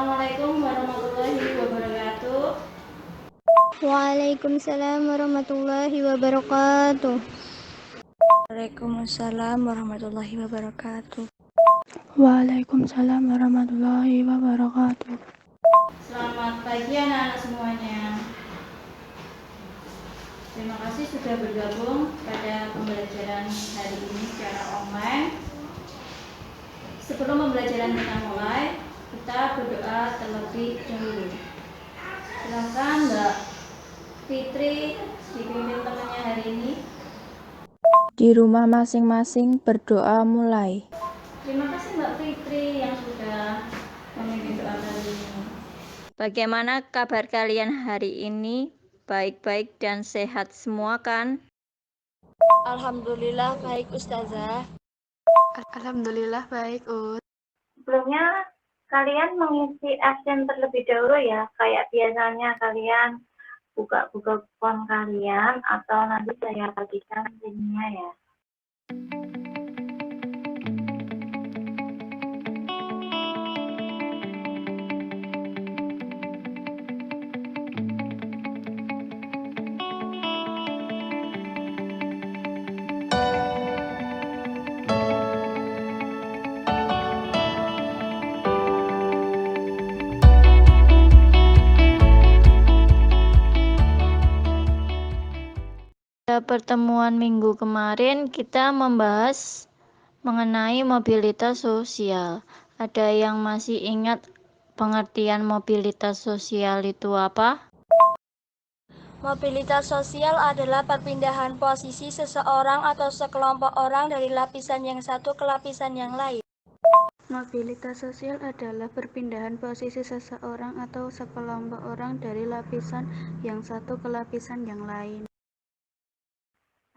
Assalamualaikum warahmatullahi wabarakatuh. Waalaikumsalam warahmatullahi wabarakatuh. Waalaikumsalam warahmatullahi wabarakatuh. Waalaikumsalam warahmatullahi wabarakatuh. Selamat pagi anak-anak semuanya. Terima kasih sudah bergabung pada pembelajaran hari ini secara online. Sebelum pembelajaran kita mulai, kita berdoa terlebih dahulu. Silakan Mbak Fitri dipimpin temannya hari ini. Di rumah masing-masing berdoa mulai. Terima kasih Mbak Fitri yang sudah memimpin doa kali ini. Bagaimana kabar kalian hari ini? Baik-baik dan sehat semua kan? Alhamdulillah baik Ustazah. Alhamdulillah baik, Ut. Sebelumnya kalian mengisi absen terlebih dahulu ya, kayak biasanya kalian buka-buka phone kalian atau nanti saya bagikan linknya ya. Pada pertemuan minggu kemarin kita membahas mengenai mobilitas sosial. Ada yang masih ingat pengertian mobilitas sosial itu apa? Mobilitas sosial adalah perpindahan posisi seseorang atau sekelompok orang dari lapisan yang satu ke lapisan yang lain. Mobilitas sosial adalah perpindahan posisi seseorang atau sekelompok orang dari lapisan yang satu ke lapisan yang lain.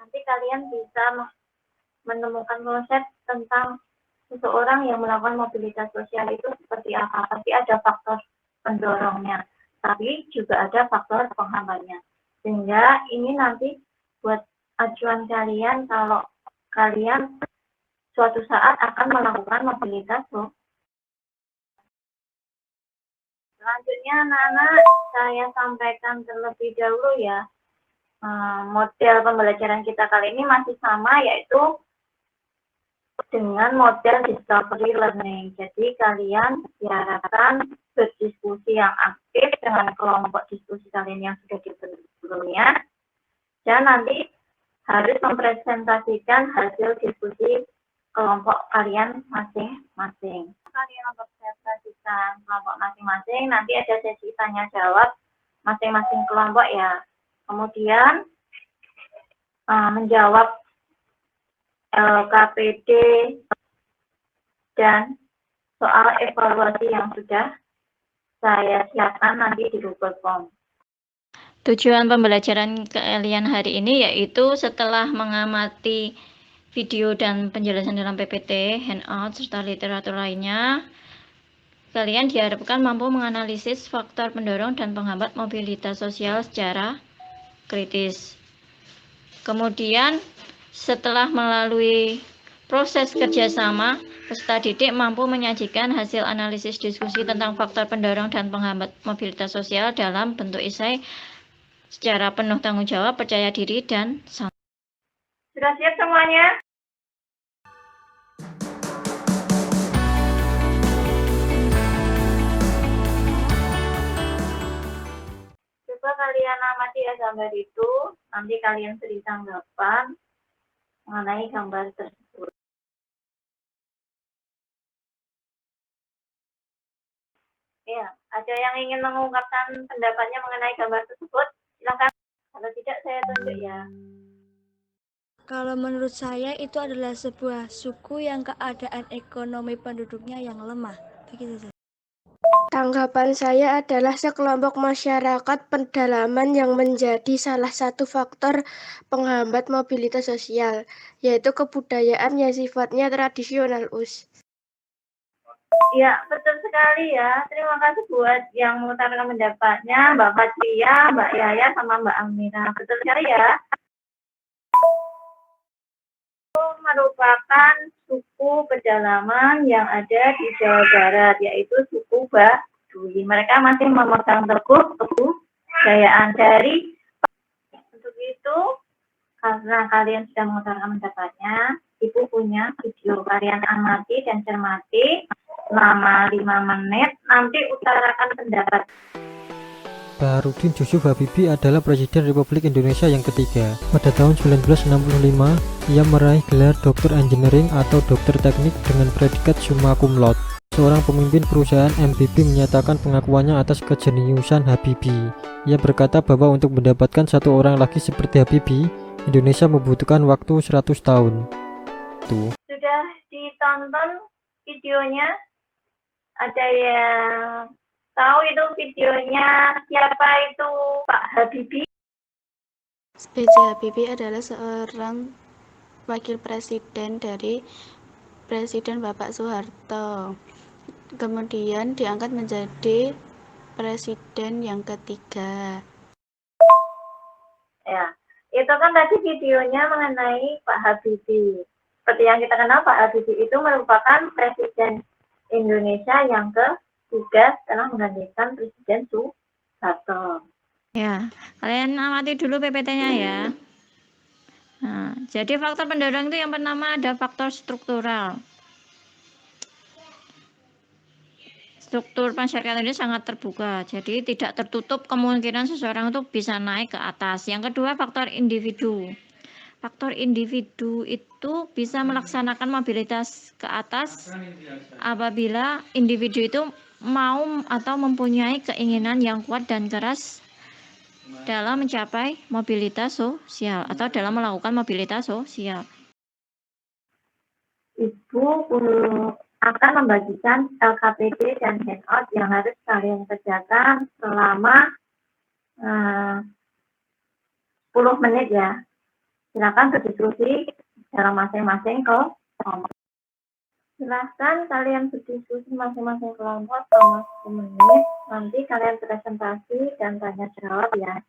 Nanti kalian bisa menemukan konsep tentang seseorang yang melakukan mobilitas sosial itu seperti apa. Pasti ada faktor pendorongnya, tapi juga ada faktor penghambatnya. Sehingga ini nanti buat acuan kalian kalau kalian suatu saat akan melakukan mobilitas sosial. Selanjutnya anak-anak, saya sampaikan terlebih dahulu ya. Model pembelajaran kita kali ini masih sama, yaitu dengan model discovery learning. Jadi kalian diharapkan berdiskusi yang aktif dengan kelompok diskusi kalian yang sudah dibentuk sebelumnya, dan nanti harus mempresentasikan hasil diskusi kelompok kalian masing-masing. Kalian mempresentasikan kelompok masing-masing, nanti ada sesi tanya jawab masing-masing kelompok ya. Kemudian menjawab LKPD dan soal evaluasi yang sudah saya siapkan nanti di Google Form. Tujuan pembelajaran kalian hari ini yaitu setelah mengamati video dan penjelasan dalam PPT, handout, serta literatur lainnya, kalian diharapkan mampu menganalisis faktor pendorong dan penghambat mobilitas sosial secara kritis. Kemudian, setelah melalui proses kerjasama, peserta didik mampu menyajikan hasil analisis diskusi tentang faktor pendorong dan penghambat mobilitas sosial dalam bentuk esai secara penuh tanggung jawab, percaya diri, dan santai. Sudah siap semuanya? Coba kalian amati ya gambar itu, nanti kalian beri tanggapan mengenai gambar tersebut. Ya, ada yang ingin mengungkapkan pendapatnya mengenai gambar tersebut? Silakan. Kalau tidak, saya tunjuk ya. Kalau menurut saya itu adalah sebuah suku yang keadaan ekonomi penduduknya yang lemah. Begitu saja. Tanggapan saya adalah sekelompok masyarakat pedalaman yang menjadi salah satu faktor penghambat mobilitas sosial, yaitu kebudayaan yang sifatnya tradisional, Us. Ya, betul sekali ya. Terima kasih buat yang mengutarakan pendapatnya, Mbak Fatria, Mbak Yaya, sama Mbak Amira. Betul sekali ya. Merupakan suku pedalaman yang ada di Jawa Barat, yaitu suku Baduy. peduli. Mereka masih memegang teguh kebudayaan. Dari untuk itu, karena kalian sudah mengutarakan pendapatnya, Ibu punya video kalian amati dan cermati selama 5 menit. Nanti utarakan pendapat. Baharudin Yusuf Habibie adalah Presiden Republik Indonesia yang ketiga. Pada tahun 1965, ia meraih gelar Doktor Engineering atau Dokter Teknik dengan predikat summa cum laude. Seorang pemimpin perusahaan MBB menyatakan pengakuannya atas kejeniusan Habibie. Ia berkata bahwa untuk mendapatkan satu orang lagi seperti Habibie, Indonesia membutuhkan waktu 100 tahun. Tuh. Sudah ditonton videonya? Ada yang tahu itu videonya siapa itu Pak Habibie? B.J. Habibie adalah seorang wakil presiden dari Presiden Bapak Soeharto. Kemudian diangkat menjadi presiden yang ketiga. Ya, itu kan tadi videonya mengenai Pak Habibie. Seperti yang kita kenal, Pak Habibie itu merupakan presiden Indonesia yang ketiga setelah menggantikan Presiden Soeharto. Ya, kalian amati dulu PPT-nya ya. Nah, jadi faktor pendorong itu yang pertama ada faktor struktural. Struktur masyarakat ini sangat terbuka, jadi tidak tertutup kemungkinan seseorang itu bisa naik ke atas. Yang kedua, faktor individu. Faktor individu itu bisa melaksanakan mobilitas ke atas apabila individu itu mau atau mempunyai keinginan yang kuat dan keras dalam mencapai mobilitas sosial atau dalam melakukan mobilitas sosial. Ibu akan membagikan LKPD dan handout yang harus kalian kerjakan selama 10 menit ya. Silakan berdiskusi dalam masing-masing kelompok. Silahkan kalian berdiskusi masing-masing kelompok selama 10 menit. Nanti kalian presentasi dan tanya jawab ya.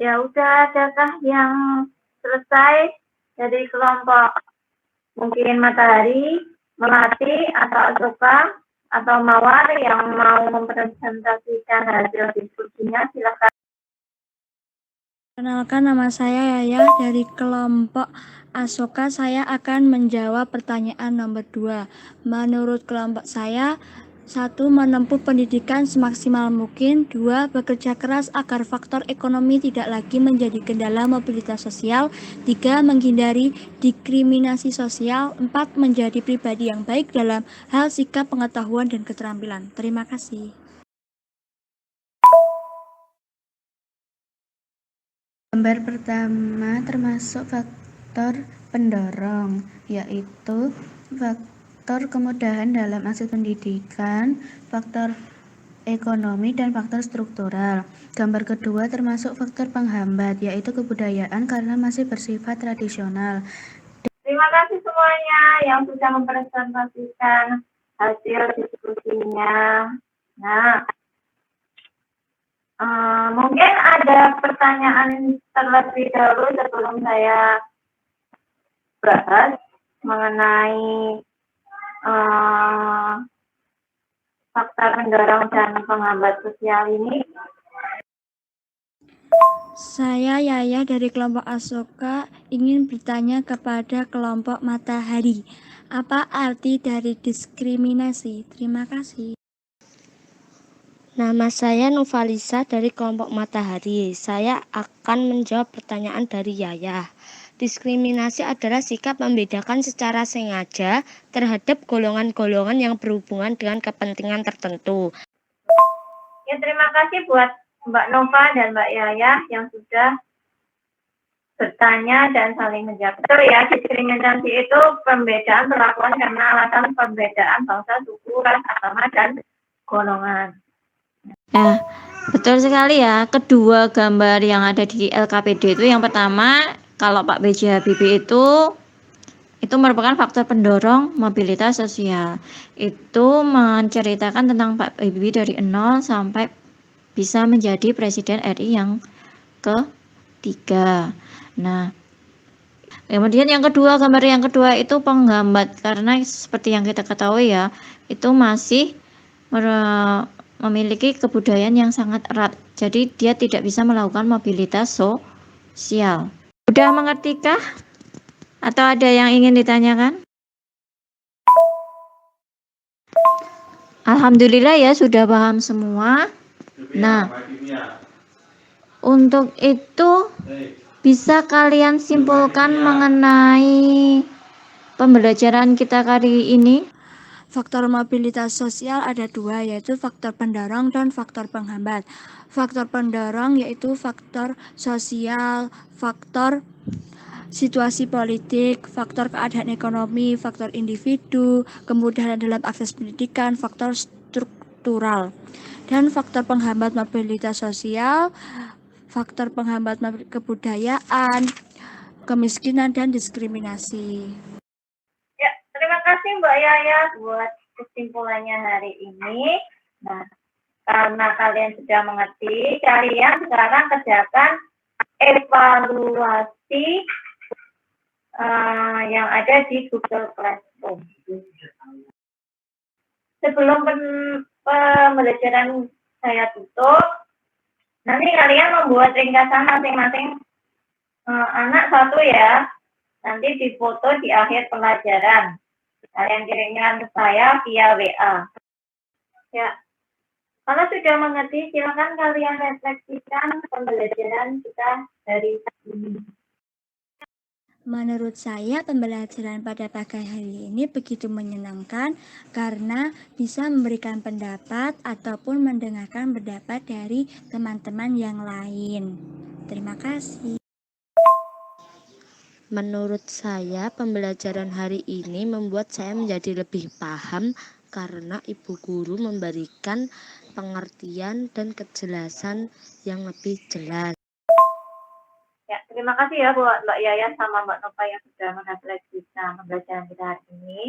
Ya udah, adakah yang selesai dari kelompok mungkin Matahari, Melati, atau Asoka, atau Mawar yang mau mempresentasikan hasil diskusinya? Silakan. Kenalkan, nama saya Yaya dari kelompok Asoka. Saya akan menjawab pertanyaan nomor 2. Menurut kelompok saya, 1. Menempuh pendidikan semaksimal mungkin. 2. Bekerja keras agar faktor ekonomi tidak lagi menjadi kendala mobilitas sosial. 3. Menghindari diskriminasi sosial. 4. Menjadi pribadi yang baik dalam hal sikap, pengetahuan, dan keterampilan. Terima kasih. Gambar pertama termasuk faktor pendorong, yaitu faktor kemudahan dalam akses pendidikan, faktor ekonomi, dan faktor struktural. Gambar kedua termasuk faktor penghambat, yaitu kebudayaan karena masih bersifat tradisional. Terima kasih semuanya yang sudah mempresentasikan hasil diskusinya. Nah, mungkin ada pertanyaan terlebih dahulu sebelum saya bahas mengenai faktor pendorong dan penghambat sosial ini. Saya Yaya dari kelompok Asoka ingin bertanya kepada kelompok Matahari. Apa arti dari diskriminasi? Terima kasih. Nama saya Novalisa dari kelompok Matahari. Saya akan menjawab pertanyaan dari Yaya. Diskriminasi adalah sikap membedakan secara sengaja terhadap golongan-golongan yang berhubungan dengan kepentingan tertentu. Ya, terima kasih buat Mbak Nova dan Mbak Yaya yang sudah bertanya dan saling menjawab. Betul ya, diskriminasi itu pembedaan perlakuan karena alasan perbedaan bangsa, suku, ras, agama, dan golongan. Ya, betul sekali ya. Kedua gambar yang ada di LKPD itu yang pertama, kalau Pak B.J. Habibie itu merupakan faktor pendorong mobilitas sosial. Itu menceritakan tentang Pak Habibie dari 0 sampai bisa menjadi Presiden RI yang ketiga. Nah, kemudian yang kedua, gambar yang kedua itu penghambat, karena seperti yang kita ketahui ya, itu masih memiliki kebudayaan yang sangat erat. Jadi dia tidak bisa melakukan mobilitas sosial. Sudah mengertikah? Atau ada yang ingin ditanyakan? Alhamdulillah ya, sudah paham semua. Nah, untuk itu bisa kalian simpulkan mengenai pembelajaran kita kali ini? Faktor mobilitas sosial ada dua, yaitu faktor pendorong dan faktor penghambat. Faktor pendorong yaitu faktor sosial, faktor situasi politik, faktor keadaan ekonomi, faktor individu, kemudahan dalam akses pendidikan, faktor struktural. Dan faktor penghambat mobilitas sosial, faktor penghambat kebudayaan, kemiskinan, dan diskriminasi. Ya, terima kasih Mbak Yaya buat kesimpulannya hari ini. Nah, karena kalian sudah mengerti, kalian sekarang kerjakan evaluasi yang ada di Google Classroom. Sebelum pembelajaran saya tutup, nanti kalian membuat ringkasan masing-masing anak satu ya. Nanti difoto di akhir pelajaran. Kalian kirimkan ke saya via WA. Ya, kalau sudah mengerti, silakan kalian refleksikan pembelajaran kita hari ini. Menurut saya, pembelajaran pada pagi hari ini begitu menyenangkan karena bisa memberikan pendapat ataupun mendengarkan pendapat dari teman-teman yang lain. Terima kasih. Menurut saya, pembelajaran hari ini membuat saya menjadi lebih paham karena ibu guru memberikan pengertian dan kejelasan yang lebih jelas. Ya, terima kasih ya buat Mbak Yaya sama Mbak Nova yang sudah merefleksikan pembelajaran kita hari ini.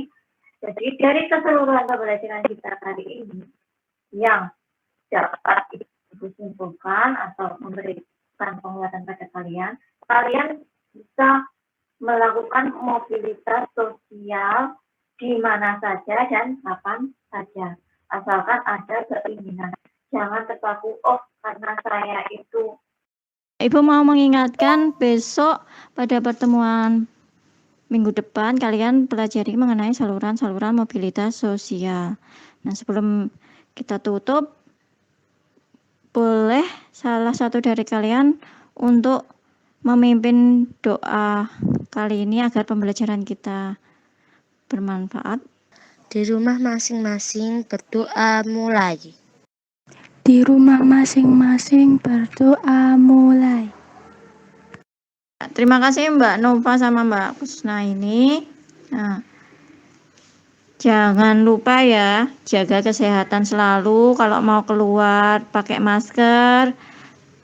Jadi dari keseluruhan pembelajaran kita hari ini yang dapat disimpulkan atau memberikan penguatan pada kalian, kalian bisa melakukan mobilitas sosial di mana saja dan kapan saja, asalkan ada keinginan. Jangan terpaku, karena saya itu. Ibu mau mengingatkan, besok pada pertemuan minggu depan kalian pelajari mengenai saluran-saluran mobilitas sosial. Nah, sebelum kita tutup, boleh salah satu dari kalian untuk memimpin doa kali ini agar pembelajaran kita bermanfaat. Di rumah masing-masing berdoa mulai. Di rumah masing-masing berdoa mulai. Terima kasih Mbak Nova sama Mbak Kusna ini. Nah, jangan lupa ya, jaga kesehatan selalu. Kalau mau keluar pakai masker,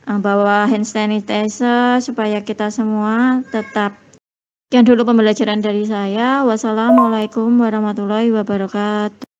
bawa hand sanitizer supaya kita semua tetap. Sekian dulu pembelajaran dari saya. Wassalamualaikum warahmatullahi wabarakatuh.